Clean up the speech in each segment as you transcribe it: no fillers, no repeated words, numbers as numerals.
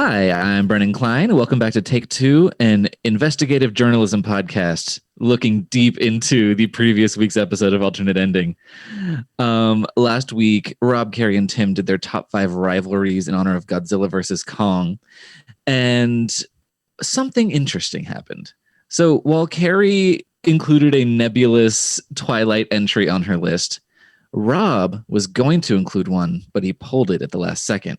Hi, I'm Brennan Klein. Welcome back to Take Two, an investigative journalism podcast looking deep into the previous week's episode of Alternate Ending. Last week, Rob, Carrie, and Tim did their top 5 rivalries in honor of Godzilla versus Kong, and something interesting happened. So while Carrie included a nebulous Twilight entry on her list, Rob was going to include one, but he pulled it at the last second.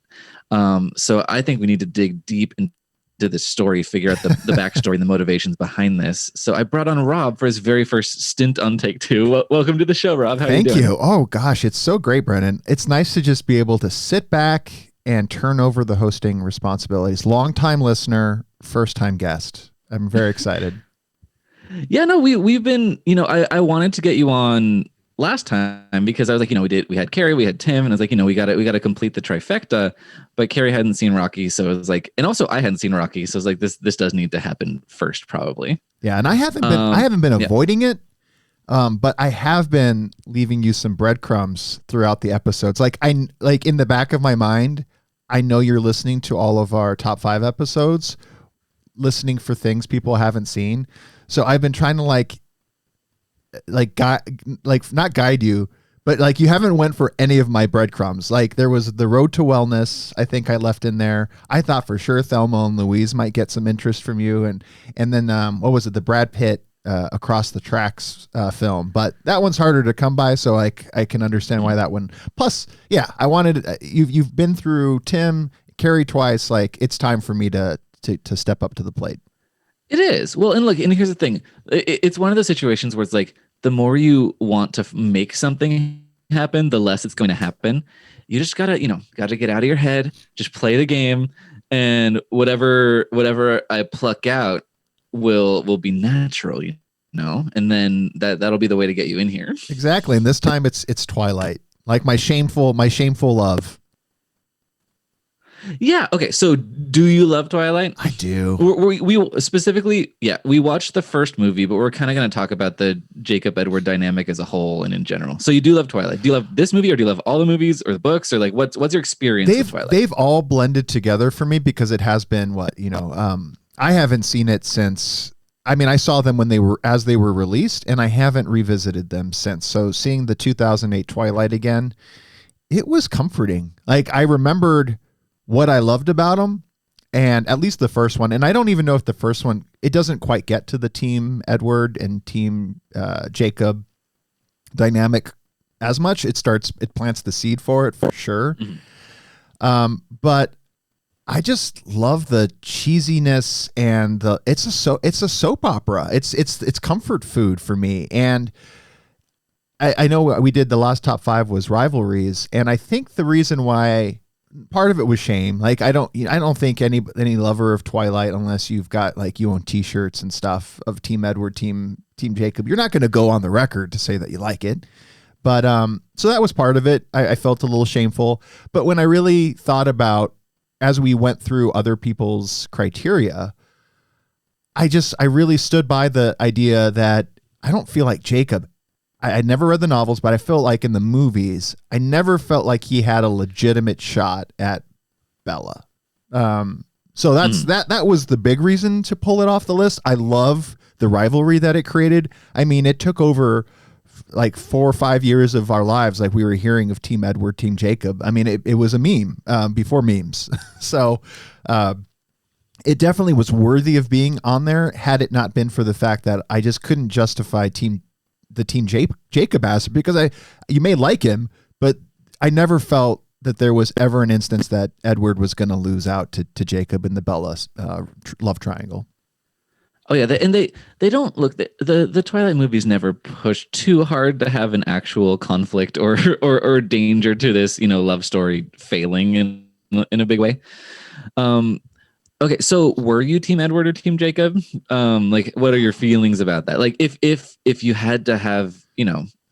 So I think we need to dig deep into this story, figure out the backstory and the motivations behind this. So I brought on Rob for his very first stint on Take Two. Welcome to the show, Rob. How are you doing? Thank you. Oh, gosh, it's so great, Brennan. It's nice to just be able to sit back and turn over the hosting responsibilities. Long-time listener, first-time guest. I'm very excited. Yeah, no, we've been, I wanted to get you on last time because I was like, we had Carrie, we had Tim, and I was like, we got to complete the trifecta, but Carrie hadn't seen Rocky, so it was like, and also I hadn't seen Rocky, so I was like, this does need to happen first, probably. Yeah, and I haven't been avoiding it, but I have been leaving you some breadcrumbs throughout the episodes. Like in the back of my mind, I know you're listening to all of our top 5 episodes, listening for things people haven't seen. So I've been trying to not guide you, but you haven't went for any of my breadcrumbs. Like there was the Road to Wellness, I think I left in there. I thought for sure Thelma and Louise might get some interest from you, and then what was it, the Brad Pitt Across the Tracks film, but that one's harder to come by, so I can understand why that one. Plus, yeah, I wanted you've been through Tim, Carrie twice. Like it's time for me to step up to the plate. It is. Well, and look, and here's the thing. It's one of those situations where it's like, the more you want to make something happen, the less it's going to happen. You just gotta get out of your head, just play the game, and whatever I pluck out will be natural, and then that'll be the way to get you in here. Exactly. And this time it's Twilight. Like my shameful love. Yeah. Okay. So, do you love Twilight? I do. We specifically, we watched the first movie, but we're kind of going to talk about the Jacob Edward dynamic as a whole and in general. So, you do love Twilight. Do you love this movie, or do you love all the movies or the books, or like what's your experience with Twilight? They've all blended together for me because it has been I haven't seen it since. I mean, I saw them when they were released, and I haven't revisited them since. So, seeing the 2008 Twilight again, it was comforting. Like I remembered what I loved about them, and at least the first one. And I don't even know if the first one, it doesn't quite get to the Team Edward and Team Jacob dynamic as much. It plants the seed for it for sure. Mm-hmm. But I just love the cheesiness and it's a soap opera. It's comfort food for me. And I know we did the last top 5 was Rivalries, and I think the reason why. Part of it was shame. Like I don't think any lover of Twilight, unless you've got you own T-shirts and stuff of Team Edward, Team Jacob, you're not going to go on the record to say that you like it. But so that was part of it. I felt a little shameful. But when I really thought about, as we went through other people's criteria, I really stood by the idea that I don't feel like Jacob. I never read the novels, but I felt like in the movies, I never felt like he had a legitimate shot at Bella. So that was the big reason to pull it off the list. I love the rivalry that it created. I mean, it took over 4 or 5 years of our lives. Like we were hearing of Team Edward, Team Jacob. I mean, it was a meme before memes. So it definitely was worthy of being on there had it not been for the fact that I just couldn't justify the Team Jacob aspect, because you may like him, but I never felt that there was ever an instance that Edward was going to lose out to Jacob in the Bella love triangle. Oh yeah, they don't look, the Twilight movies never push too hard to have an actual conflict or danger to this love story failing in a big way. Okay, so were you Team Edward or Team Jacob? What are your feelings about that? Like, if you had to have,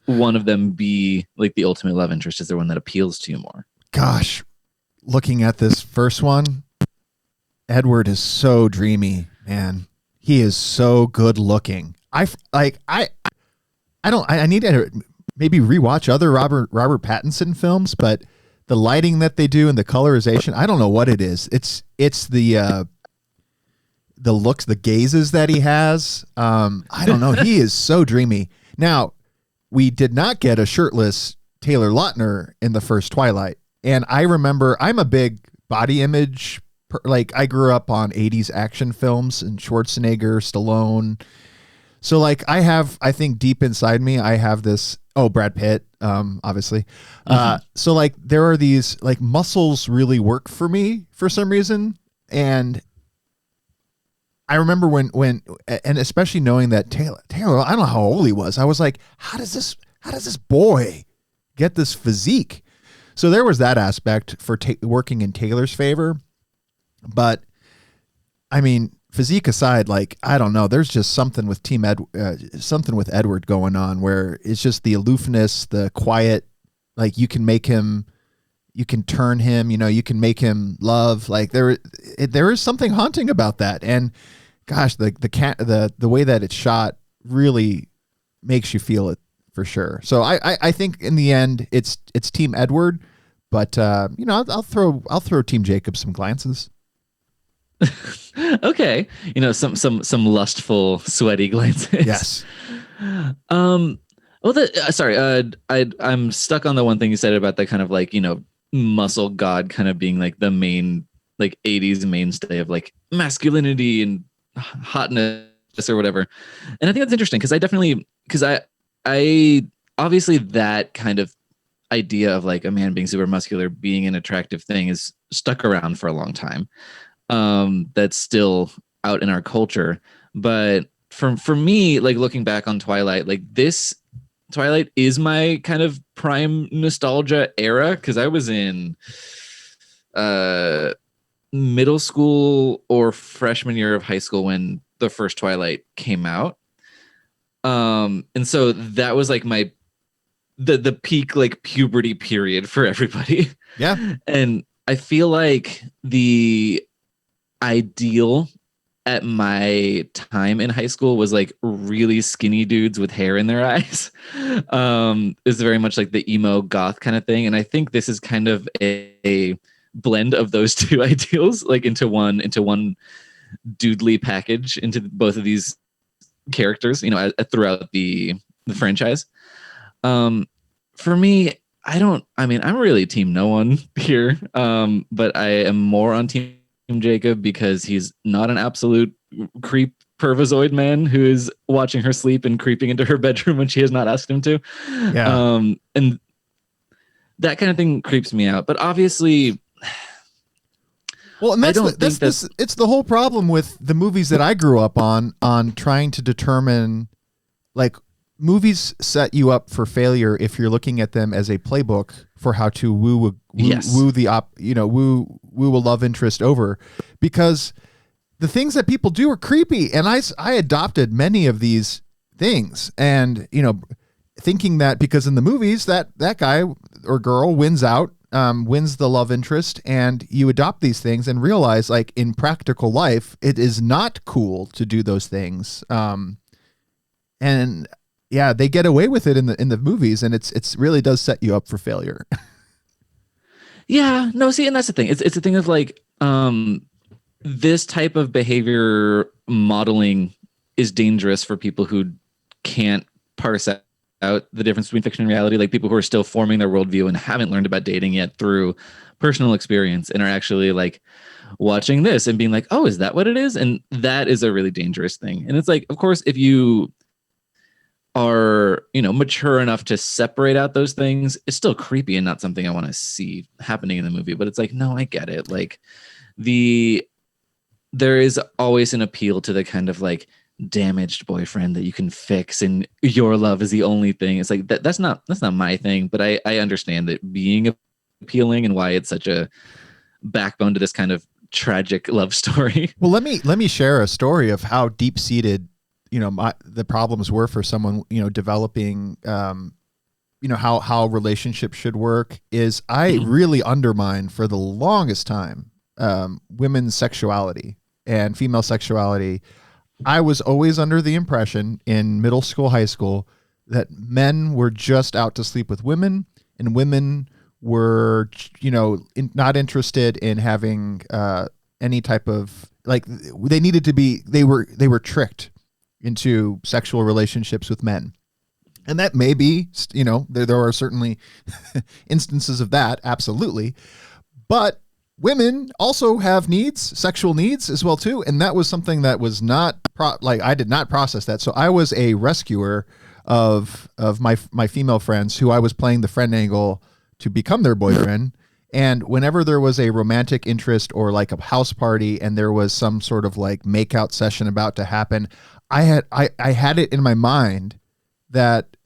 one of them be like the ultimate love interest, is there one that appeals to you more? Gosh, looking at this first one, Edward is so dreamy, man. He is so good looking. I need to maybe rewatch other Robert Pattinson films, but the lighting that they do and the colorization. I don't know what it is. It's the looks, the gazes that he has. I don't know. He is so dreamy. Now, we did not get a shirtless Taylor Lautner in the first Twilight. And I remember I'm a big body image. Like I grew up on 80s action films and Schwarzenegger, Stallone. So like I think deep inside me, I have this, Brad Pitt, obviously. So like there are these like muscles really work for me for some reason. And I remember when, and especially knowing that Taylor, I don't know how old he was. I was like, how does this boy get this physique? So there was that aspect for working in Taylor's favor. But I mean, physique aside, like, I don't know, there's just something with something with Edward going on where it's just the aloofness, the quiet, like you can turn him, you can make him love. Like there is something haunting about that. And gosh, the way that it's shot really makes you feel it for sure. So I think in the end it's Team Edward, but I'll throw Team Jacob some glances. Okay, some lustful, sweaty glances. Yes. I'm stuck on the one thing you said about the kind of like muscle god kind of being like the main like 80s mainstay of like masculinity and hotness or whatever. And I think that's interesting because I obviously that kind of idea of like a man being super muscular being an attractive thing is stuck around for a long time. That's still out in our culture. But for me, like looking back on Twilight, like this Twilight is my kind of prime nostalgia era because I was in middle school or freshman year of high school when the first Twilight came out. And so that was like the peak like puberty period for everybody. Yeah. And I feel like the ideal at my time in high school was like really skinny dudes with hair in their eyes. Is very much like the emo goth kind of thing. And I think this is kind of a blend of those two ideals, like into one doodly package into both of these characters, throughout the franchise. For me, I'm really team no one here. But I am more on team Jacob because he's not an absolute creep pervozoid man who is watching her sleep and creeping into her bedroom when she has not asked him to. Yeah. And that kind of thing creeps me out. But obviously, well, and it's the whole problem with the movies that I grew up on trying to determine, like, movies set you up for failure if you're looking at them as a playbook for how to woo a love interest over, because the things that people do are creepy. And I adopted many of these things, and thinking that because in the movies that guy or girl wins the love interest, and you adopt these things and realize, like, in practical life it is not cool to do those things. And yeah, they get away with it in the movies, and it's really does set you up for failure. Yeah, no, see, and that's the thing. It's a thing of like, this type of behavior modeling is dangerous for people who can't parse out the difference between fiction and reality, like people who are still forming their worldview and haven't learned about dating yet through personal experience and are actually like watching this and being like, oh, is that what it is? And that is a really dangerous thing. And it's like, of course, if you are mature enough to separate out those things, it's still creepy and not something I want to see happening in the movie. But it's like, no, I get it. Like there is always an appeal to the kind of like damaged boyfriend that you can fix and your love is the only thing. It's like that's not my thing, but I understand it being appealing and why it's such a backbone to this kind of tragic love story. Well, let me share a story of how deep-seated the problems were for someone, developing, how relationships should work. Is I really undermined for the longest time women's sexuality and female sexuality. I was always under the impression in middle school, high school, that men were just out to sleep with women and women were, not interested in having any type of, like, they needed to be, they were tricked into sexual relationships with men. And that may be, there are certainly instances of that, absolutely. But women also have needs, sexual needs as well too, and that was something that was not I did not process that. So I was a rescuer of my female friends who I was playing the friend angle to become their boyfriend. And whenever there was a romantic interest or like a house party and there was some sort of like makeout session about to happen, I had it in my mind that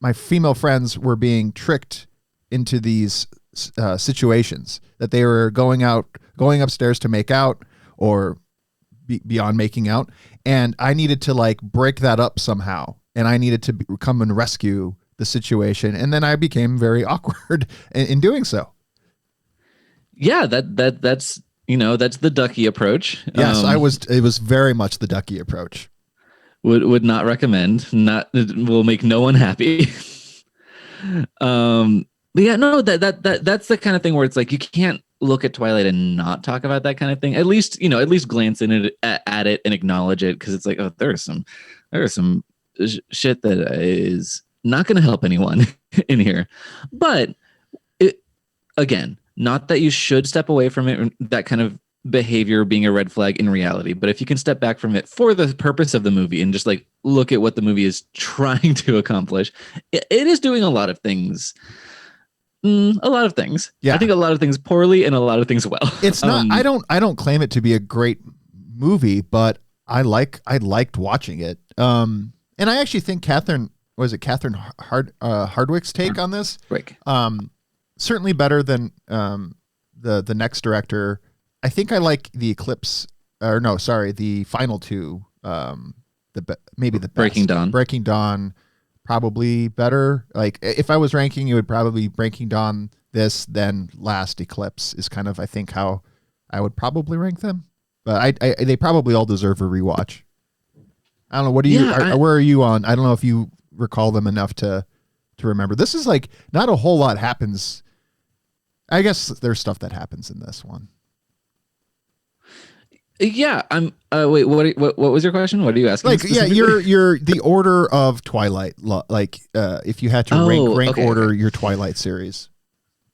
my female friends were being tricked into these situations, that they were going upstairs to make out or beyond making out. And I needed to like break that up somehow. And I needed to come and rescue the situation. And then I became very awkward in doing so. Yeah, that's the Ducky approach. Yes, it was very much the Ducky approach. Would not recommend. Will make no one happy. But yeah, no, that's the kind of thing where it's like you can't look at Twilight and not talk about that kind of thing. At least glance in it at it and acknowledge it, because it's like, oh, there's some shit that is not going to help anyone in here. But again, not that you should step away from it, that kind of behavior being a red flag in reality, but if you can step back from it for the purpose of the movie and just like look at what the movie is trying to accomplish, it is doing a lot of things. A lot of things. Yeah. I think a lot of things poorly and a lot of things well. It's not, I don't claim it to be a great movie, but I liked watching it. And I actually think Catherine Hardwicke's take on this, certainly better than the next director. I think I like the Eclipse, the final two. Maybe the best. Breaking Dawn, probably better. Like if I was ranking, it would probably be Breaking Dawn, this, then last Eclipse is kind of, I think, how I would probably rank them. But they probably all deserve a rewatch. I don't know. What do you? Where are you on? I don't know if you recall them enough to remember. This is like not a whole lot happens. I guess there's stuff that happens in this one. Yeah, I'm. Wait, what was your question? What are you asking? Like, yeah, you're the order of Twilight. Like, if you had to rank order your Twilight series,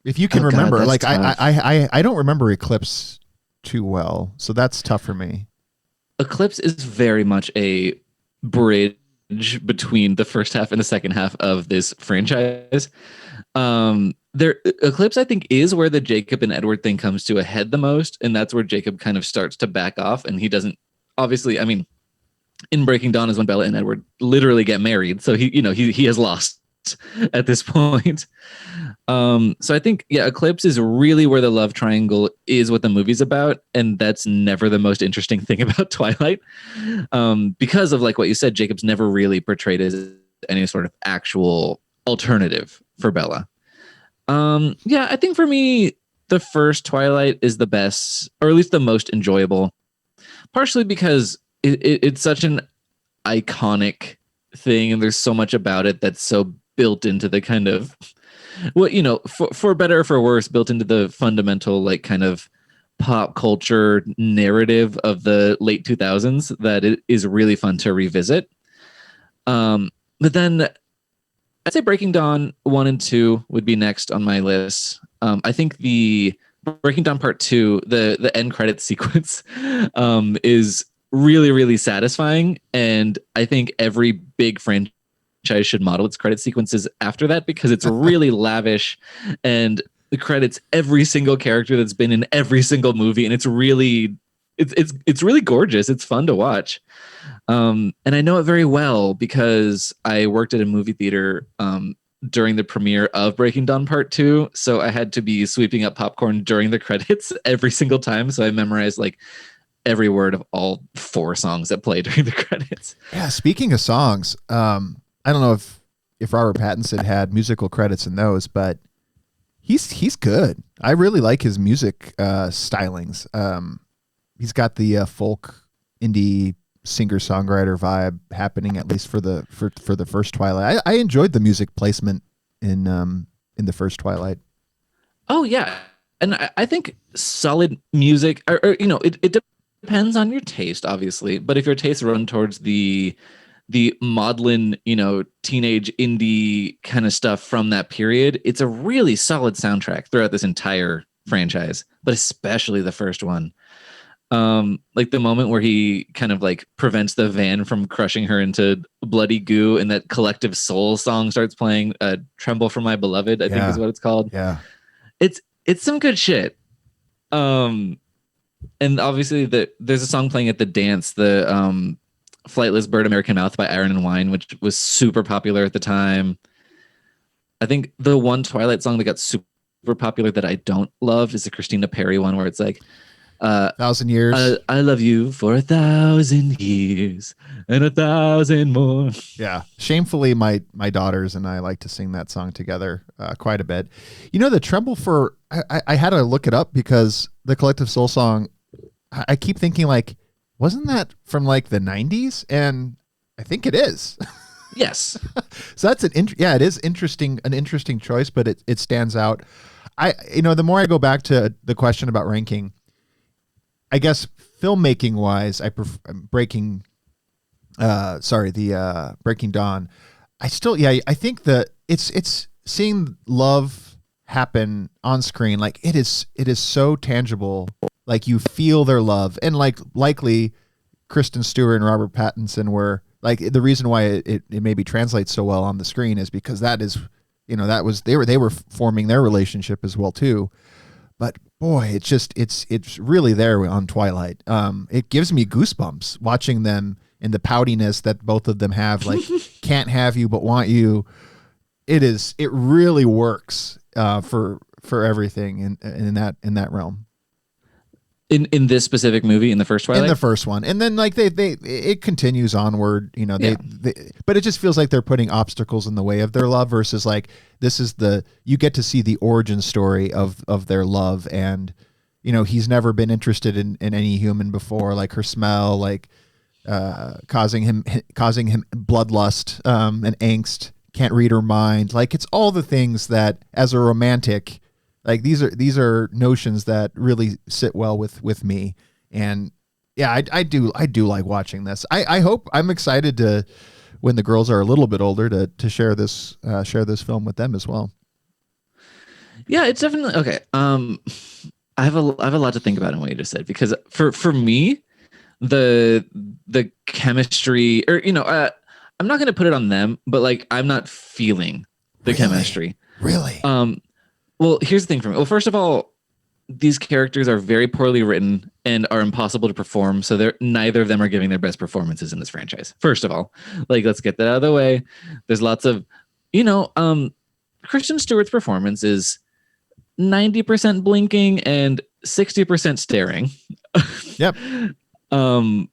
if you can remember. God, like, I don't remember Eclipse too well, so that's tough for me. Eclipse is very much a bridge between the first half and the second half of this franchise. Eclipse, I think, is where the Jacob and Edward thing comes to a head the most, and that's where Jacob kind of starts to back off, and he doesn't, obviously, I mean, in Breaking Dawn is when Bella and Edward literally get married, so he has lost at this point. So I think, yeah, Eclipse is really where the love triangle is what the movie's about, and that's never the most interesting thing about Twilight, because of, like what you said, Jacob's never really portrayed as any sort of actual alternative for Bella. Yeah, I think for me, the first Twilight is the best, or at least the most enjoyable, partially because it's such an iconic thing, and there's so much about it that's so built into the kind of, well, for better or for worse, built into the fundamental, like, kind of pop culture narrative of the late 2000s, that it is really fun to revisit. But then I'd say Breaking Dawn 1 and 2 would be next on my list. I think the Breaking Dawn Part 2, the end credit sequence, is really, really satisfying. And I think every big franchise should model its credit sequences after that, because it's really lavish and it credits every single character that's been in every single movie. And it's really gorgeous. It's fun to watch. And I know it very well because I worked at a movie theater during the premiere of Breaking Dawn Part 2. So I had to be sweeping up popcorn during the credits every single time. So I memorized like every word of all 4 songs that play during the credits. Yeah. Speaking of songs, I don't know if Robert Pattinson had musical credits in those, but he's good. I really like his music stylings. He's got the folk indie singer-songwriter vibe happening, at least for the first Twilight. I enjoyed the music placement in the first Twilight. Oh yeah, and I think solid music, or it depends on your taste, obviously. But if your tastes run towards the maudlin, teenage indie kind of stuff from that period, it's a really solid soundtrack throughout this entire franchise, but especially the first one. Like the moment where he kind of like prevents the van from crushing her into bloody goo, and that Collective Soul song starts playing, "Tremble for My Beloved," I think is Yeah. what it's called. Yeah. It's some good shit. Um, and obviously there's a song playing at the dance, the "Flightless Bird, American Mouth" by Iron and Wine, which was super popular at the time. I think the one Twilight song that got super popular that I don't love is the Christina Perri one, where it's like, uh, 1,000 years. I love you for 1,000 years and 1,000 more. Yeah. Shamefully, my daughters and I like to sing that song together quite a bit. The Tremble for, I had to look it up because the Collective Soul song, I keep thinking like, wasn't that from like the 90s? And I think it is. Yes. So that's it is interesting, an interesting choice, but it stands out. The more I go back to the question about ranking, I guess filmmaking wise, I prefer Breaking Dawn. I think that it's seeing love happen on screen. Like it is so tangible. Like you feel their love, and like likely Kristen Stewart and Robert Pattinson were like the reason why it maybe translates so well on the screen is because that is, that was they were forming their relationship as well too. But boy, it's really there on Twilight. It gives me goosebumps watching them and the poutiness that both of them have. Like, can't have you but want you. It really works for everything in that realm. In this specific movie, in the first In Twilight. the first one, and then like they it continues onward, Yeah. but it just feels like they're putting obstacles in the way of their love versus like this is you get to see the origin story of their love. And he's never been interested in any human before, like her smell, like causing him bloodlust, and angst, can't read her mind. Like it's all the things that as a romantic, like these are notions that really sit well with me. And yeah, I do like watching this. I hope, I'm excited to, when the girls are a little bit older, to share this film with them as well. Yeah, it's definitely okay. I have a lot to think about in what you just said, because for me, the chemistry, or I'm not going to put it on them, but like I'm not feeling the chemistry. Really? Well, here's the thing for me. Well, first of all, these characters are very poorly written and are impossible to perform. So neither of them are giving their best performances in this franchise. First of all, like let's get that out of the way. There's lots of, you know, um, Kristen Stewart's performance is 90% blinking and 60% staring. Yep. um,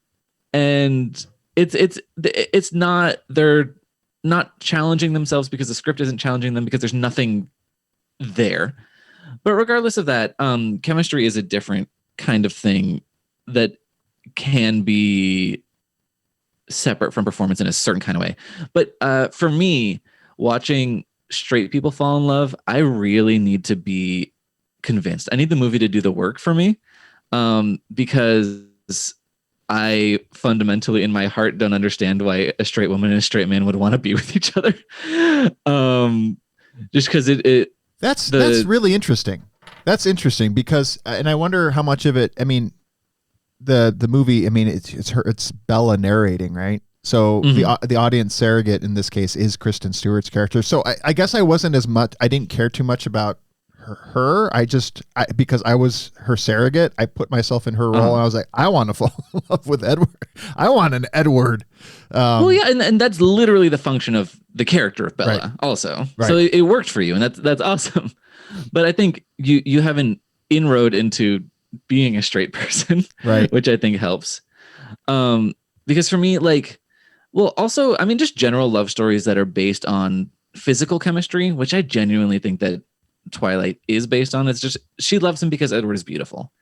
and it's not, they're not challenging themselves because the script isn't challenging them, because there's nothing there. But regardless of that, chemistry is a different kind of thing that can be separate from performance in a certain kind of way. But for me, watching straight people fall in love, I really need to be convinced. I need the movie to do the work for me, because I fundamentally, in my heart, don't understand why a straight woman and a straight man would want to be with each other. Just because That's really interesting. That's interesting because, and I wonder how much of it. I mean, the movie. I mean, it's Bella narrating, right? So the audience surrogate in this case is Kristen Stewart's character. So I guess I wasn't as much. I didn't care too much about her. Because I was her surrogate, I put myself in her role, and I was like, I want to fall in love with Edward. I want an Edward. Well, yeah, and that's literally the function of the character of Bella, Right. also. Right. So it worked for you, and that's awesome. But I think you have an inroad into being a straight person, Right. which I think helps. Because for me, like, well, also, I mean, just general love stories that are based on physical chemistry, which I genuinely think that Twilight is based on. It's just she loves him because Edward is beautiful.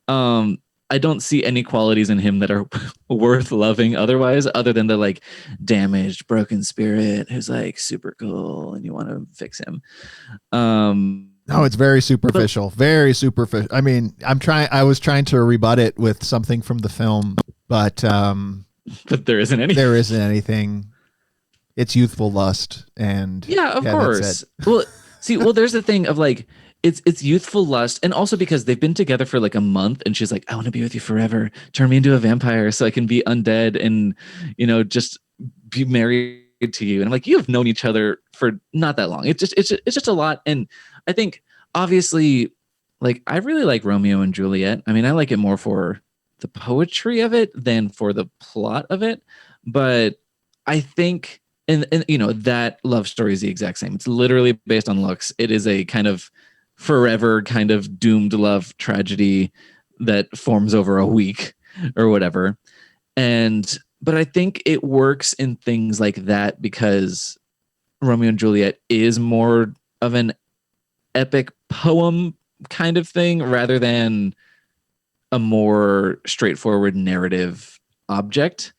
I don't see any qualities in him that are worth loving otherwise, other than the like damaged, broken spirit who's like super cool and you want to fix him. No, it's very superficial. Very superficial. I mean, I was trying to rebut it with something from the film, but But there isn't any. there isn't anything. It's youthful lust, and Yeah, of course. that's it. Well, see, there's the thing of like it's youthful lust, and also because they've been together for like a month, and she's like, I want to be with you forever. Turn me into a vampire so I can be undead and just be married to you. And I'm like, you have known each other for not that long. It's just a lot. And I think obviously, like, I really like Romeo and Juliet. I mean, I like it more for the poetry of it than for the plot of it. But I think and that love story is the exact same. It's literally based on looks. It is a kind of forever kind of doomed love tragedy that forms over a week or whatever. But I think it works in things like that because Romeo and Juliet is more of an epic poem kind of thing rather than a more straightforward narrative object.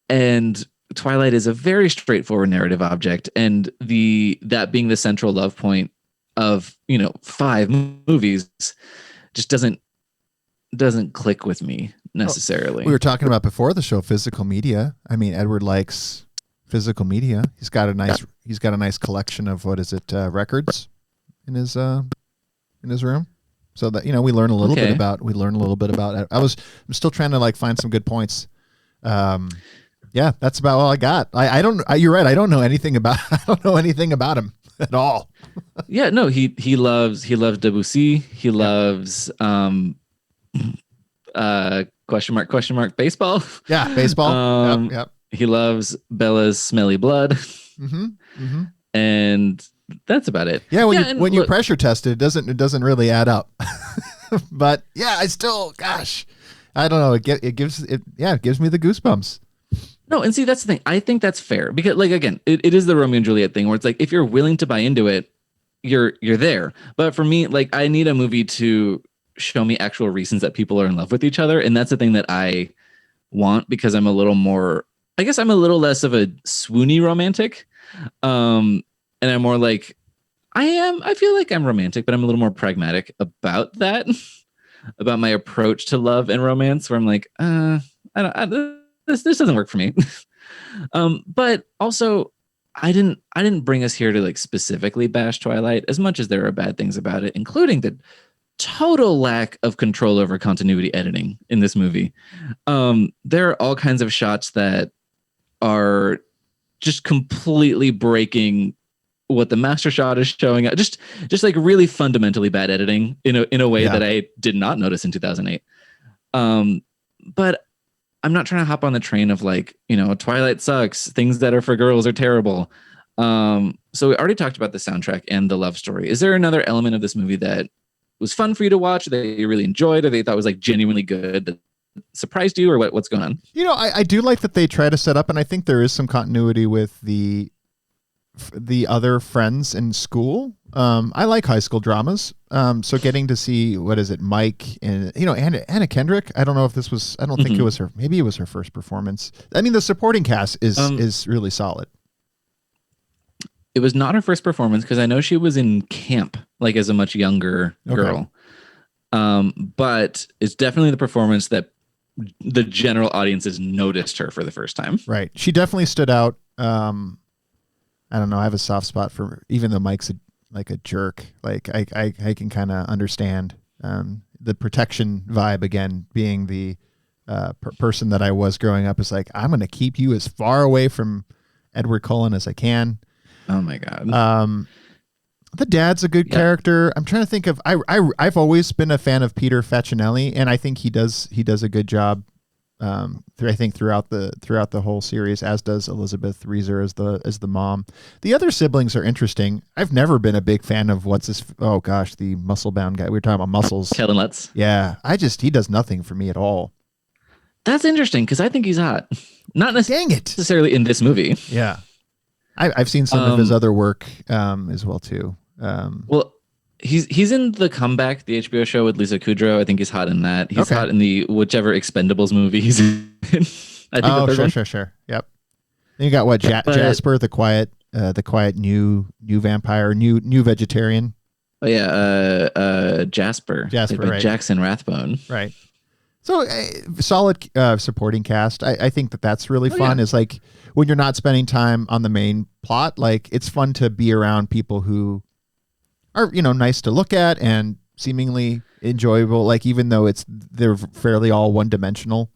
And Twilight is a very straightforward narrative object, and that being the central love point of 5 movies just doesn't click with me necessarily. We were talking about before the show physical media. I mean, Edward likes physical media. He's got a nice collection of records in his room. So that we learn a little bit about it. I'm still trying to find some good points. Yeah, that's about all I got. You're right. I don't know anything about him at all. Yeah, no, he loves Debussy. He loves question mark baseball. Yeah, baseball. Yep. He loves Bella's smelly blood. Mm-hmm. Mm-hmm. And that's about it. Yeah, when you pressure test it doesn't really add up. But yeah, I still, gosh, I don't know. It gives me the goosebumps. No, and see, that's the thing. I think that's fair because, again, it is the Romeo and Juliet thing where it's like if you're willing to buy into it, you're there. But for me, I need a movie to show me actual reasons that people are in love with each other, and that's the thing that I want because I'm a little more. I guess I'm a little less of a swoony romantic, and I'm more like I feel like I'm romantic, but I'm a little more pragmatic about that, about my approach to love and romance. Where I'm like, This doesn't work for me. But also I didn't bring us here to specifically bash Twilight as much as there are bad things about it, including the total lack of control over continuity editing in this movie. There are all kinds of shots that are just completely breaking what the master shot is showing. Just really fundamentally bad editing in a way that I did not notice in 2008. But I'm not trying to hop on the train of Twilight sucks. Things that are for girls are terrible. So we already talked about the soundtrack and the love story. Is there another element of this movie that was fun for you to watch, that you really enjoyed, or that you thought was genuinely good, that surprised you, or what's going on? I do like that they try to set up, and I think there is some continuity with the other friends in school. I like high school dramas. So getting to see, Mike and, Anna Kendrick. I don't know if this was, I don't think it was her. Maybe it was her first performance. I mean, the supporting cast is really solid. It was not her first performance because I know she was in camp, as a much younger girl. But it's definitely the performance that the general audience has noticed her for the first time. Right. She definitely stood out. I don't know. I have a soft spot for, even though Mike's a jerk, I can kind of understand the protection vibe again, being the person that I was growing up is I'm going to keep you as far away from Edward Cullen as I can. Oh my God. The dad's a good character. I'm trying to think of, I've always been a fan of Peter Facinelli, and I think he does a good job. I think throughout the whole series, as does Elizabeth Reeser as the mom. The other siblings are interesting. I've never been a big fan of the muscle bound guy. We were talking about muscles. Kellen Lutz. Yeah, he does nothing for me at all. That's interesting because I think he's hot. Not necessarily in this movie. Yeah, I've seen some of his other work as well too. Well, he's in The Comeback, the HBO show with Lisa Kudrow. I think he's hot in that. He's hot in the whichever Expendables movie he's in. I think sure. Yep. Then you got Jasper, the quiet the quiet new vampire, new vegetarian. Oh yeah, Jasper, played by Right. Jackson Rathbone. Right. So solid supporting cast. I think that's really fun. Yeah. Is like when you're not spending time on the main plot, like it's fun to be around people who are, nice to look at and seemingly enjoyable. Like even though they're fairly all one dimensional.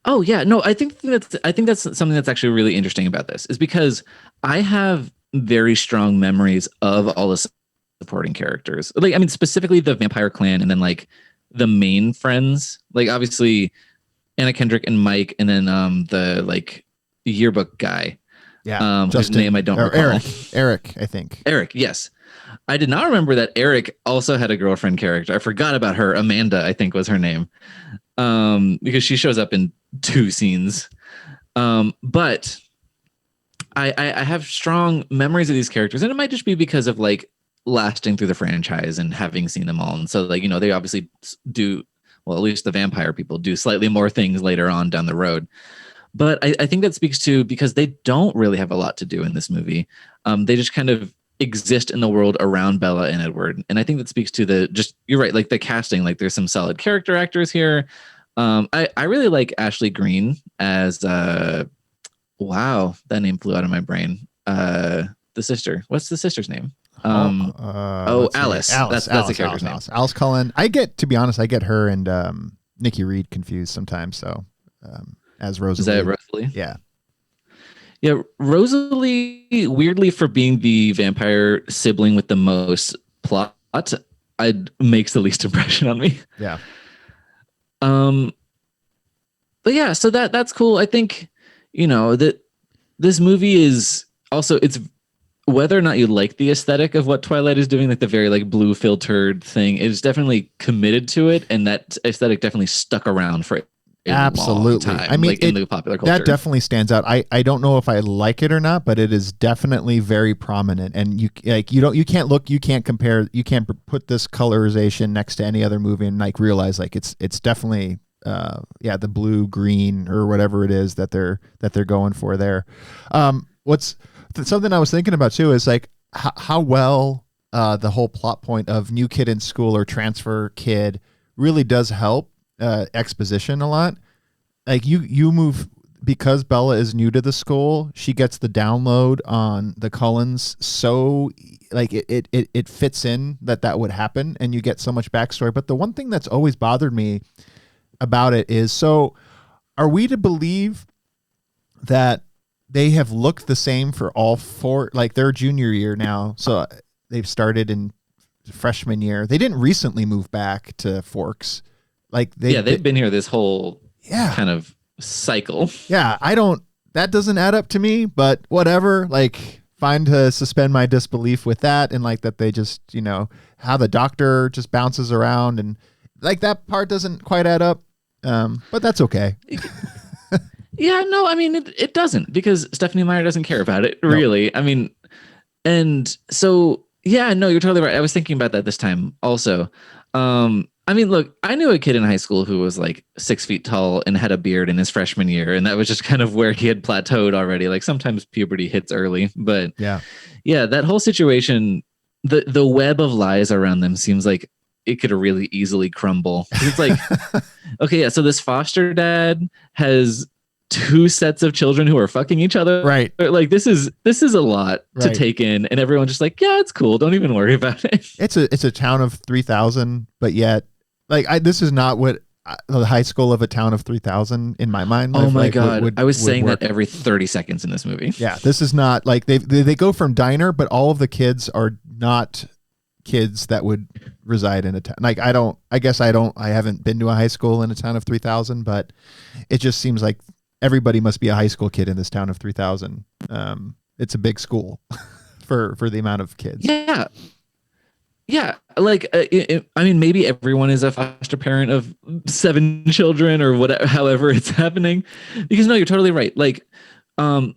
Oh yeah, no, I think that's something that's actually really interesting about this is because I have very strong memories of all the supporting characters. Like, I mean, specifically the vampire clan, and then like the main friends, like obviously Anna Kendrick and Mike, and then the like yearbook guy, Yeah, whose name I don't recall. Eric, I think. Eric, yes. I did not remember that Eric also had a girlfriend character. I forgot about her. Amanda, I think, was her name, because she shows up in 2 scenes. But I have strong memories of these characters, and it might just be because of like lasting through the franchise and having seen them all. And so, like, they obviously do well. At least the vampire people do slightly more things later on down the road. But I think that speaks to because they don't really have a lot to do in this movie. They just kind of exist in the world around Bella and Edward. And I think that speaks to you're right, like the casting, like there's some solid character actors here. I really like Ashley Greene as wow, that name flew out of my brain. The sister. What's the sister's name? Alice. That's the character's name. Alice Cullen. To be honest, I get her and Nikki Reed confused sometimes. So as Rosalie. Is that Rosalie? Yeah. Yeah, Rosalie, weirdly for being the vampire sibling with the most plot, makes the least impression on me. Yeah. But yeah, so that's cool. I think, that this movie is also, it's whether or not you like the aesthetic of what Twilight is doing, like the very like blue filtered thing, it is definitely committed to it, and that aesthetic definitely stuck around for absolutely long time, I mean, like in the popular culture. That definitely stands out. I don't know if I like it or not, but it is definitely very prominent, and you can't compare, you can't put this colorization next to any other movie and like realize like it's definitely the blue green or whatever it is that they're going for there. Something I was thinking about too is like how well the whole plot point of new kid in school or transfer kid really does help exposition a lot. Like you move, because Bella is new to the school, she gets the download on the Cullens, so like it fits in that would happen, and you get so much backstory. But the one thing that's always bothered me about it is, so are we to believe that they have looked the same for all 4, like their junior year now, so they've started in freshman year, they didn't recently move back to Forks? Like they've been here this whole kind of cycle. Yeah, that doesn't add up to me, but whatever. Like, fine to suspend my disbelief with that, and like that they just, how the doctor just bounces around, and like that part doesn't quite add up. But that's okay. Yeah, no, I mean it doesn't, because Stephanie Meyer doesn't care about it, really. No. I mean, and so yeah, no, you're totally right. I was thinking about that this time also. I mean, look, I knew a kid in high school who was like 6 feet tall and had a beard in his freshman year, and that was just kind of where he had plateaued already. Like sometimes puberty hits early, but yeah, that whole situation, the web of lies around them seems like it could really easily crumble. It's like, okay, yeah, so this foster dad has 2 sets of children who are fucking each other. Right. Like this is a lot to take in, and everyone's just like, yeah, it's cool. Don't even worry about it. It's a town of 3,000, but yet like this is not what the high school of a town of 3,000 in my mind. Oh my God. I was saying that every 30 seconds in this movie. Yeah. This is not like they go from diner, but all of the kids are not kids that would reside in a town. Like I haven't been to a high school in a town of 3,000, but it just seems like everybody must be a high school kid in this town of 3,000. It's a big school for the amount of kids. Yeah. Yeah. Like, I mean, maybe everyone is a foster parent of 7 children or whatever, however it's happening, because no, you're totally right. Like,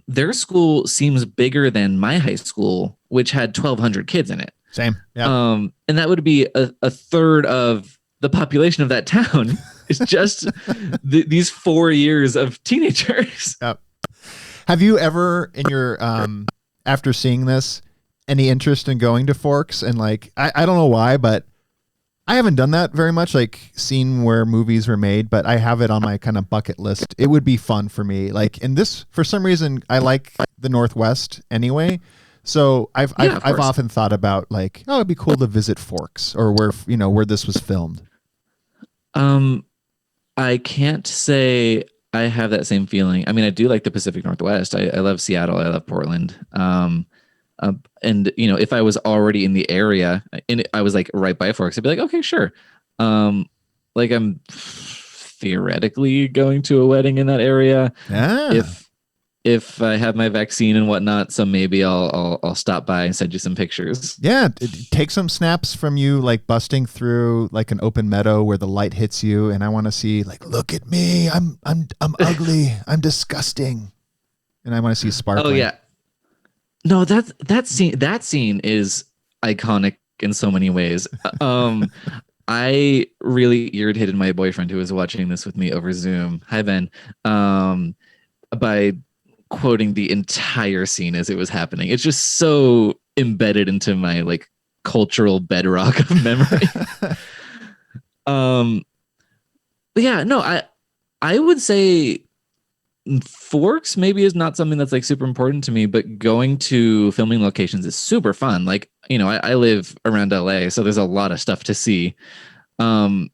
their school seems bigger than my high school, which had 1,200 kids in it. Same. Yeah. And that would be a third of the population of that town. It's just these 4 years of teenagers. Yep. Have you ever in your after seeing this any interest in going to Forks, and like I don't know why, but I haven't done that very much, like seen where movies were made, but I have it on my kind of bucket list. It would be fun for me. Like in this, for some reason, I like the Northwest anyway. So I've often thought about like, oh, it'd be cool to visit Forks or where, where this was filmed. I can't say I have that same feeling. I mean, I do like the Pacific Northwest. I love Seattle. I love Portland. And if I was already in the area and I was like right by Forks, I'd be like, okay, sure. Like I'm theoretically going to a wedding in that area. Yeah. If I have my vaccine and whatnot, so maybe I'll stop by and send you some pictures. Yeah, take some snaps from you, like busting through like an open meadow where the light hits you, and I want to see like, look at me, I'm ugly, I'm disgusting, and I want to see sparkling. Oh yeah, no, that scene is iconic in so many ways. I really irritated my boyfriend who was watching this with me over Zoom. Hi Ben. By quoting the entire scene as it was happening. It's just so embedded into my like cultural bedrock of memory. But yeah, no, I would say Forks maybe is not something that's like super important to me, but going to filming locations is super fun. Like, I live around LA, so there's a lot of stuff to see. I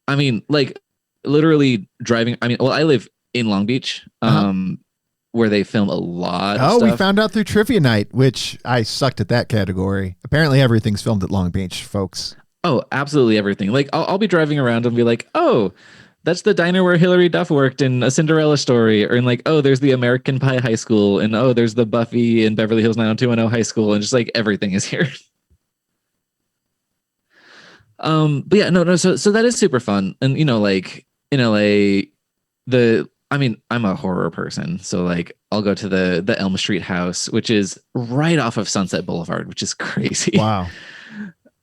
mean, like literally driving. I mean, well, I live in Long Beach. Where they film a lot of stuff. We found out through trivia night, which I sucked at that category. Apparently everything's filmed at Long Beach, folks. Oh, absolutely everything. Like I'll be driving around and be like, oh, that's the diner where Hilary Duff worked in A Cinderella Story. Or in like, oh, there's the American Pie High School. And oh, there's the Buffy in Beverly Hills 90210 High School. And just like everything is here. But yeah, no. So that is super fun. And like in LA, I'm a horror person, so like I'll go to the Elm Street house, which is right off of Sunset Boulevard, which is crazy. Wow.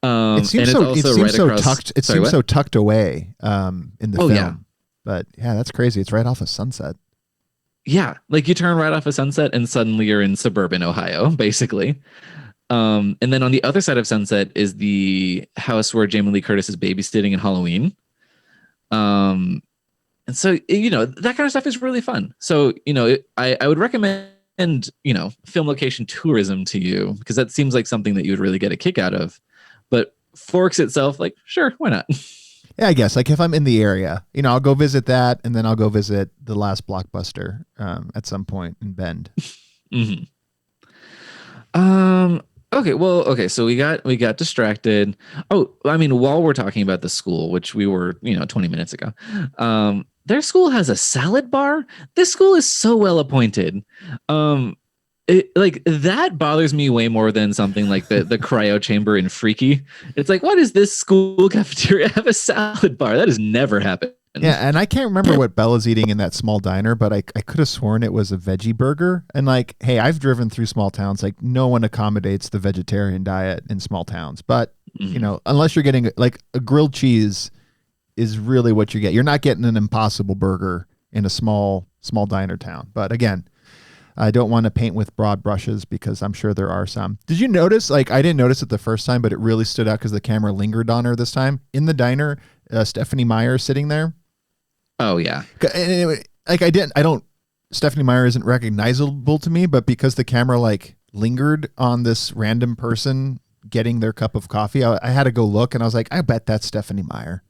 It seems so tucked away in the film. Yeah. But yeah, that's crazy. It's right off of Sunset. Yeah, like you turn right off of Sunset and suddenly you're in suburban Ohio, basically. And then on the other side of Sunset is the house where Jamie Lee Curtis is babysitting in Halloween. And so, that kind of stuff is really fun. So, I would recommend, film location tourism to you, because that seems like something that you would really get a kick out of. But Forks itself, like, sure, why not? Yeah, I guess. Like if I'm in the area, I'll go visit that, and then I'll go visit the last Blockbuster at some point in Bend. Mm-hmm. Okay. So we got distracted. Oh, I mean, while we're talking about the school, which we were, 20 minutes ago, their school has a salad bar. This school is so well appointed. Like that bothers me way more than something like the cryo chamber in Freaky. It's like, why does this school cafeteria have a salad bar? That has never happened. Yeah, and I can't remember what Bella's eating in that small diner, but I could have sworn it was a veggie burger. And like, hey, I've driven through small towns. Like, no one accommodates the vegetarian diet in small towns. But, unless you're getting like a grilled cheese is really what you get. You're not getting an Impossible Burger in a small diner town. But again, I don't want to paint with broad brushes because I'm sure there are some. Did you notice, like I didn't notice it the first time, but it really stood out because the camera lingered on her this time. In the diner, Stephanie Meyer sitting there. Oh yeah. Stephanie Meyer isn't recognizable to me, but because the camera like lingered on this random person getting their cup of coffee, I had to go look, and I was like, I bet that's Stephanie Meyer.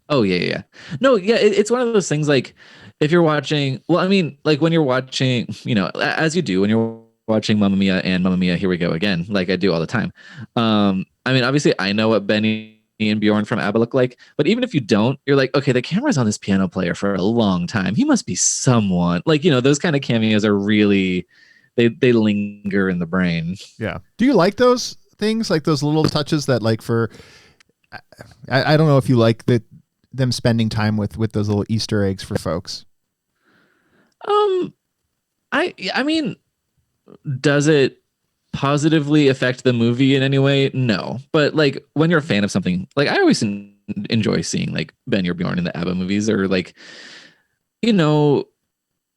Oh yeah. No, yeah, it's one of those things like if you're watching, well, I mean, like when you're watching, as you do when you're watching Mamma Mia and Mamma Mia, Here We Go Again, like I do all the time. I mean, obviously I know what Benny and Bjorn from ABBA look like, but even if you don't, you're like, okay, the camera's on this piano player for a long time. He must be someone. Like, those kind of cameos are really, they linger in the brain. Yeah. Do you like those things, like those little touches that like I don't know if you like them spending time with those little Easter eggs for folks? I mean, does it positively affect the movie in any way? No, but like when you're a fan of something, like I always enjoy seeing like Benny or Bjorn in the ABBA movies, or like,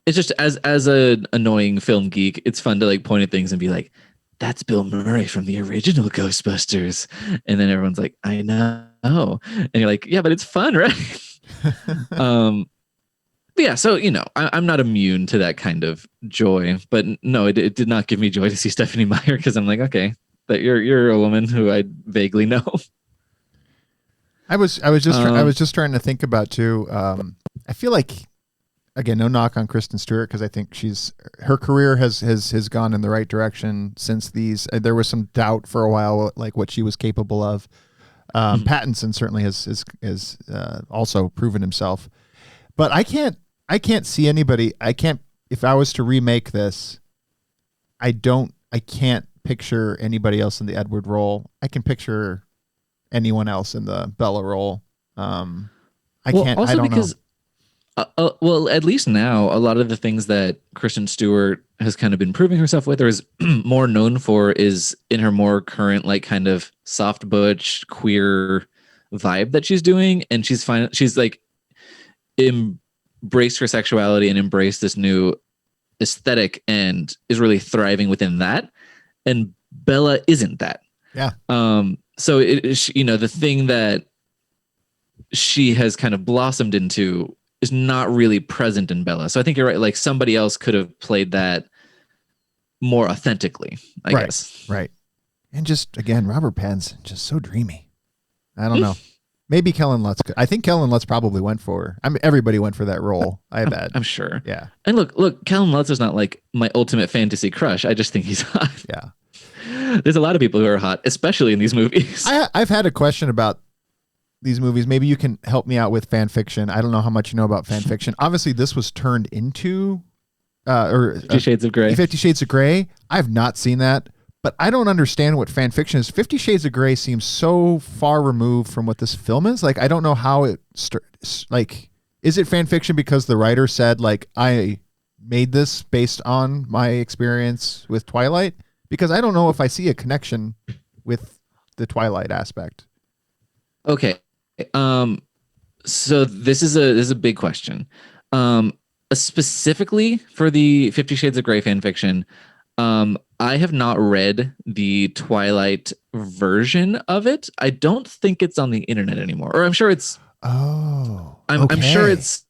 it's just as a annoying film geek, it's fun to like point at things and be like, "That's Bill Murray from the original Ghostbusters," and then everyone's like, "I know," and you're like, "Yeah, but it's fun, right?" um, but yeah, so I'm not immune to that kind of joy, but no, it did not give me joy to see Stephanie Meyer because I'm like, okay, that you're a woman who I vaguely know. I was just trying to think about too. I feel like, again, no knock on Kristen Stewart, because I think her career has gone in the right direction since these. There was some doubt for a while, like what she was capable of. Pattinson certainly has also proven himself, but I can't see anybody. If I was to remake this, I can't picture anybody else in the Edward role. I can picture anyone else in the Bella role. I Well, can't. I also don't know. because well, at least now, a lot of the things that Kristen Stewart has kind of been proving herself with, or is more known for, is in her more current, like kind of soft butch queer vibe that she's doing, and she's like embraced her sexuality and embraced this new aesthetic, and is really thriving within that. And Bella isn't that. Yeah. So the thing that she has kind of blossomed into is not really present in Bella. So I think you're right. Like somebody else could have played that more authentically, I guess. Right. And just, again, Robert Pattinson, just so dreamy. I don't know. Maybe Kellen Lutz could. I think Kellen Lutz probably went for her. I mean, everybody went for that role. I bet. I'm sure. Yeah. And look, Kellen Lutz is not like my ultimate fantasy crush. I just think he's hot. Yeah. There's a lot of people who are hot, especially in these movies. I've had a question about these movies. Maybe you can help me out with fan fiction. I don't know how much you know about fan fiction. Obviously, this was turned into 50 Shades of Grey. 50 Shades of Grey. I've not seen that, but I don't understand what fan fiction is. 50 Shades of Grey seems so far removed from what this film is. Like, I don't know how it like, is it fan fiction because the writer said, like, I made this based on my experience with Twilight? Because I don't know if I see a connection with the Twilight aspect. Okay. So this is a big question. Specifically for the 50 Shades of Grey fan fiction, I have not read the Twilight version of it. I don't think it's on the internet anymore, or I'm sure it's. Oh, I'm sure it's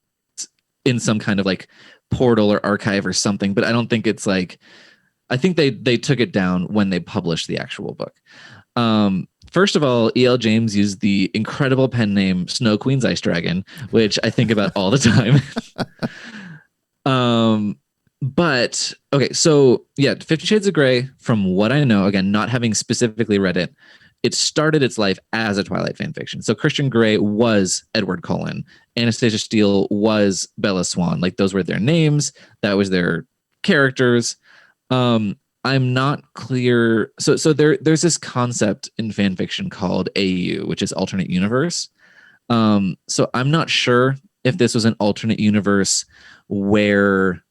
in some kind of like portal or archive or something, but I don't think it's like. I think they took it down when they published the actual book. First of all, E.L. James used the incredible pen name Snow Queen's Ice Dragon, which I think about all the time. But okay, so yeah, 50 Shades of Grey, from what I know, again, not having specifically read it, it started its life as a Twilight fan fiction. So Christian Grey was Edward Cullen. Anastasia Steele was Bella Swan. Like, those were their names. That was their characters. I'm not clear. So there's this concept in fan fiction called AU, which is alternate universe. So I'm not sure if this was an alternate universe where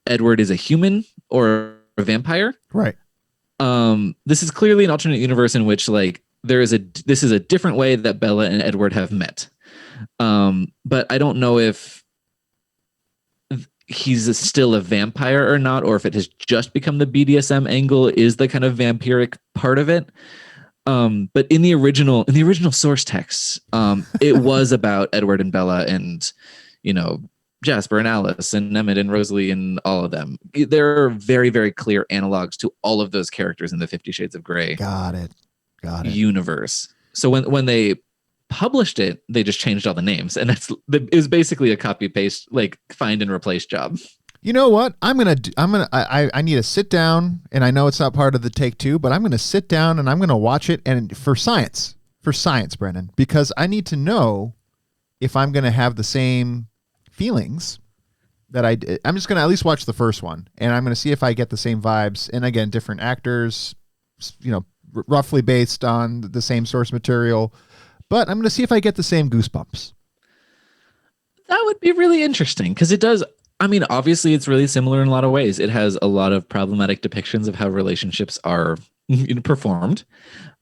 Edward is a human or a vampire. Right. This is clearly an alternate universe in which, like, this is a different way that Bella and Edward have met. But I don't know if he's still a vampire or not, or if it has just become the BDSM angle is the kind of vampiric part of it. But in the original source texts, it was about Edward and Bella and, Jasper and Alice and Emmett and Rosalie and all of them. There are very, very clear analogs to all of those characters in the 50 Shades of Grey Got it. universe. So when they published it, they just changed all the names, and it was basically a copy paste, like find and replace job. You know what? I need to sit down, and I know it's not part of the take two, but I'm going to sit down and I'm going to watch it, and for science, Brennan, because I need to know if I'm going to have the same feelings that I did. I'm just going to at least watch the first one, and I'm going to see if I get the same vibes. And again, different actors, roughly based on the same source material. But I'm going to see if I get the same goosebumps. That would be really interesting, because it does. I mean, obviously, it's really similar in a lot of ways. It has a lot of problematic depictions of how relationships are performed.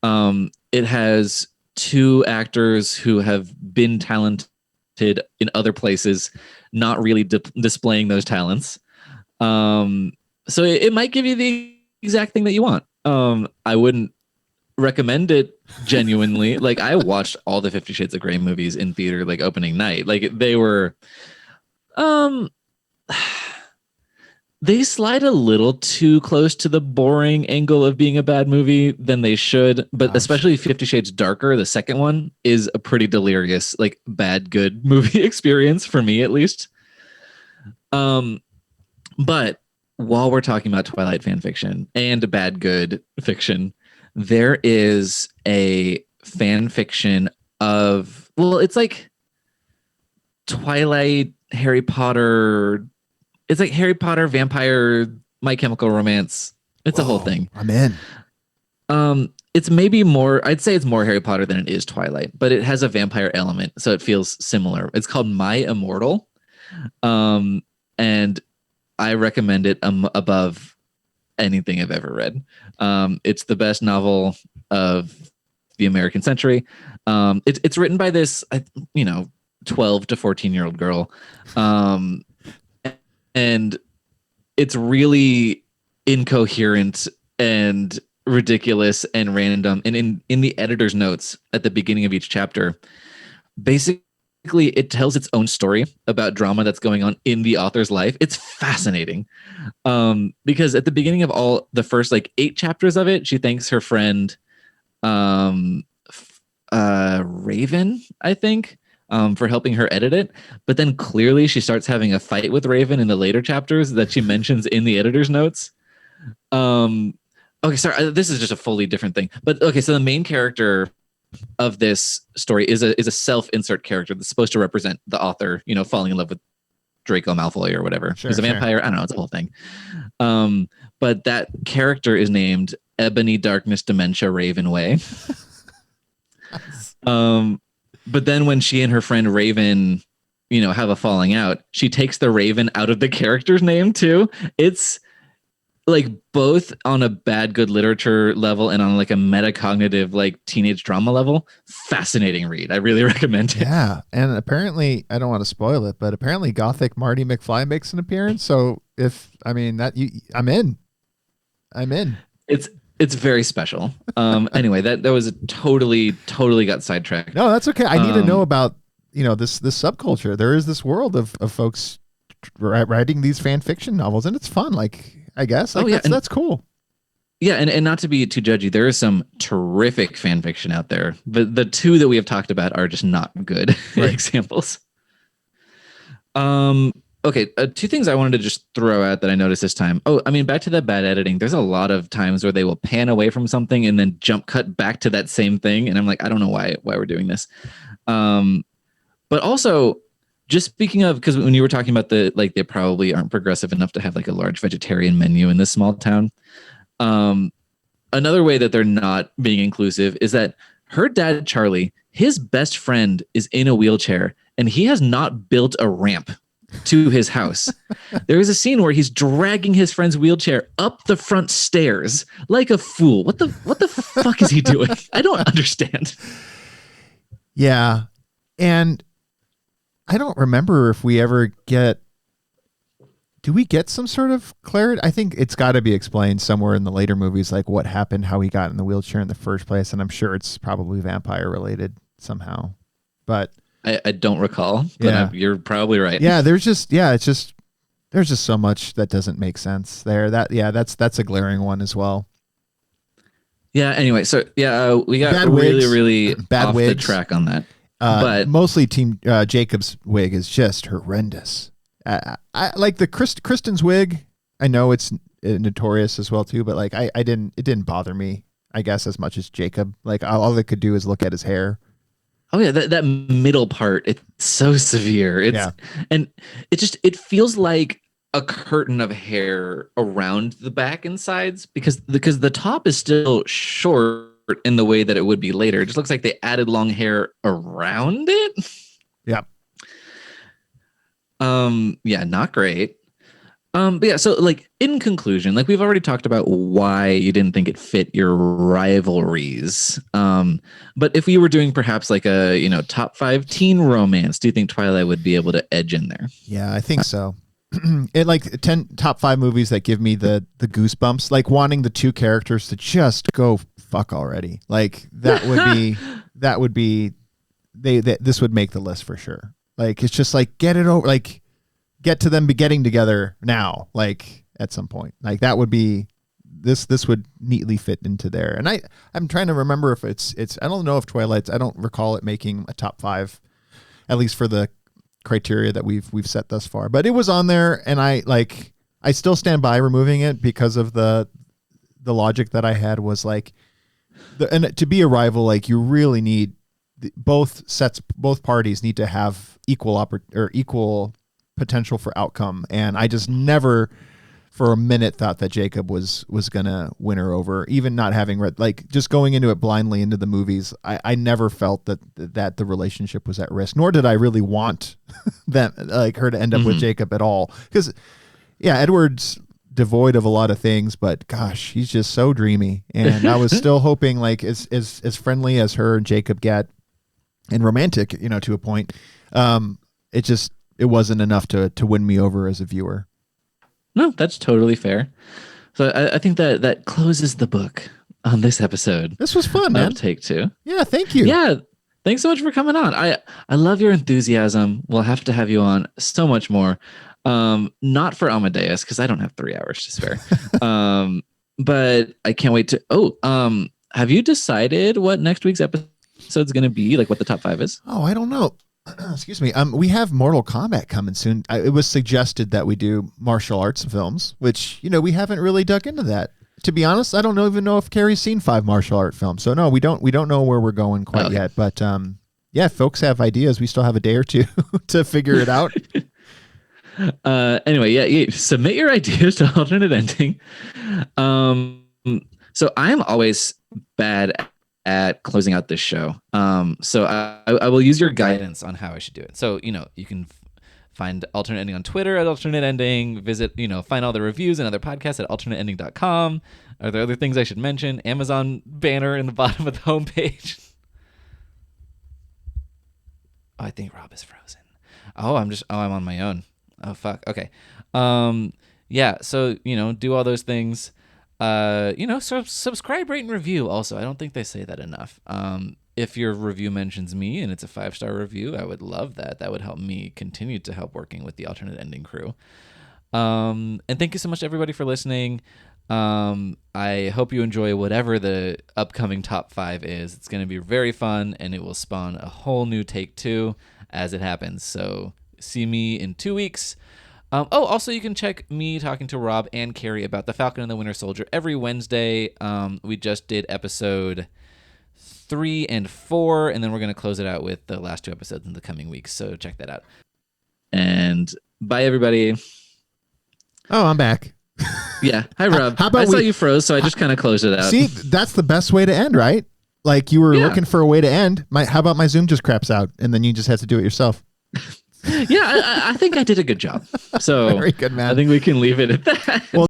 It has two actors who have been talented in other places, not really displaying those talents. So it might give you the exact thing that you want. I wouldn't recommend it genuinely. Like, I watched all the 50 Shades of Grey movies in theater, like opening night. Like, they were, um, they slide a little too close to the boring angle of being a bad movie than they should. But especially 50 Shades Darker, the second one, is a pretty delirious, like, bad good movie experience for me, at least. But while we're talking about Twilight fan fiction and bad good fiction, there is a fan fiction of, well, it's like Twilight, Harry Potter. It's like Harry Potter, vampire, My Chemical Romance. It's a whole thing. I'm in. It's maybe more, I'd say it's more Harry Potter than it is Twilight, but it has a vampire element, so it feels similar. It's called My Immortal. And I recommend it above anything I've ever read. It's the best novel of the American century. It's written by this, 12 to 14-year-old girl. And it's really incoherent and ridiculous and random. And in the editor's notes at the beginning of each chapter, basically it tells its own story about drama that's going on in the author's life. It's fascinating. Because at the beginning of all the first 8 chapters of it, she thanks her friend Raven, I think, for helping her edit it. But then clearly she starts having a fight with Raven in the later chapters that she mentions in the editor's notes. Okay, sorry, this is just a fully different thing. But okay, so the main character of this story is a self-insert character that's supposed to represent the author, falling in love with Draco Malfoy or whatever. Sure, He's a vampire. I don't know. It's a whole thing. But that character is named Ebony Darkness Dementia Ravenway. But then when she and her friend Raven, have a falling out, she takes the Raven out of the character's name too. It's both on a bad good literature level and on a metacognitive teenage drama level. Fascinating read. I really recommend it. Yeah, and apparently, I don't want to spoil it, but apparently Gothic Marty McFly makes an appearance. So I'm in. It's very special. Anyway, that was totally got sidetracked. No, that's okay. I need to know about this subculture. There is this world of folks writing these fan fiction novels, and it's fun. I guess. That's cool. Yeah, and not to be too judgy, there is some terrific fan fiction out there. The 2 that we have talked about are just not good examples. Okay, 2 things I wanted to just throw out that I noticed this time. Oh, I mean, back to that bad editing. There's a lot of times where they will pan away from something and then jump cut back to that same thing, and I'm like, I don't know why we're doing this. But also, just speaking of, because when you were talking about they probably aren't progressive enough to have a large vegetarian menu in this small town. Another way that they're not being inclusive is that her dad, Charlie, his best friend is in a wheelchair and he has not built a ramp to his house. There is a scene where he's dragging his friend's wheelchair up the front stairs like a fool. What the fuck is he doing? I don't understand. Yeah. And I don't remember if we ever do we get some sort of clarity? I think it's got to be explained somewhere in the later movies, what happened, how he got in the wheelchair in the first place. And I'm sure it's probably vampire related somehow, but I don't recall, but you're probably right. Yeah. There's just so much that doesn't make sense there. That's a glaring one as well. Yeah. Anyway. So we got bad really bad off wigs. the track on that. But mostly Team Jacob's wig is just horrendous. I like the Kristen's wig. I know it's notorious as well too, but it didn't bother me, I guess, as much as Jacob. All I could do is look at his hair. Oh yeah, that middle part, it's so severe. And it feels like a curtain of hair around the back and sides because the top is still short in the way that it would be later. It just looks like they added long hair around it. Yeah. Yeah, not great. But yeah, so like in conclusion, like we've already talked about why you didn't think it fit your rivalries. But if we were doing perhaps like a, top 5 teen romance, do you think Twilight would be able to edge in there? Yeah, I think so. It like 10 top 5 movies that give me the goosebumps, like wanting the two characters to just go fuck already. Like that would be this would make the list for sure. Like it's just like get it over, like get to them be getting together now, like at some point. Like that would be this would neatly fit into there. And I'm trying to remember if it's I don't know if Twilight's, I don't recall it making a top 5, at least for the criteria that we've set thus far. But it was on there, and I still stand by removing it because of the logic that I had was like and to be a rival, like you really need both parties need to have equal potential for outcome, and I just never for a minute thought that Jacob was gonna win her over, even not having read, like just going into it blindly into the movies. I never felt that the relationship was at risk, nor did I really want them, like her to end up with Jacob at all, because Edward's devoid of a lot of things, but gosh, he's just so dreamy, and I was still hoping, like as friendly as her and Jacob get and romantic, to a point, it wasn't enough to win me over as a viewer. No, that's totally fair. So I think that closes the book on this episode. This was fun, man. Take 2. Yeah, thank you. Yeah, thanks so much for coming on. I love your enthusiasm. We'll have to have you on so much more. Not for Amadeus, because I don't have 3 hours to spare. But I can't wait to. Have you decided what next week's episode is going to be? Like what the top 5 is? Oh, I don't know. Excuse me. We have Mortal Kombat coming soon. It was suggested that we do martial arts films, which, we haven't really dug into that. To be honest, I don't even know if Carrie's seen 5 martial art films. So no, we don't know where we're going quite yet. But if folks have ideas, we still have a day or two to figure it out. Anyway, submit your ideas to alternate ending. So I'm always bad at closing out this show. So I will use your guidance on how I should do it. So, you can find Alternate Ending on Twitter at Alternate Ending. Visit, find all the reviews and other podcasts at alternateending.com. Are there other things I should mention? Amazon banner in the bottom of the homepage. Oh, I think Rob is frozen. I'm on my own. Oh, fuck. Okay. So, do all those things. Subscribe, rate, and review. Also, I don't think they say that enough. If your review mentions me and it's a 5-star review, I would love that. That would help me continue to help working with the Alternate Ending crew. And thank you so much, everybody, for listening. I hope you enjoy whatever the upcoming top 5 is. It's going to be very fun, and it will spawn a whole new take 2 as it happens. So see me in 2 weeks. Also, you can check me talking to Rob and Carrie about The Falcon and the Winter Soldier every Wednesday. We just did episode 3 and 4, and then we're going to close it out with the last 2 episodes in the coming weeks. So check that out. And bye, everybody. Oh, I'm back. Yeah. Hi, Rob. How about I saw you froze, so I just kind of closed it out. See, that's the best way to end, right? Like you were looking for a way to end. How about my Zoom just craps out, and then you just have to do it yourself? Yeah, I think I did a good job. So very good, man. I think we can leave it at that. Well,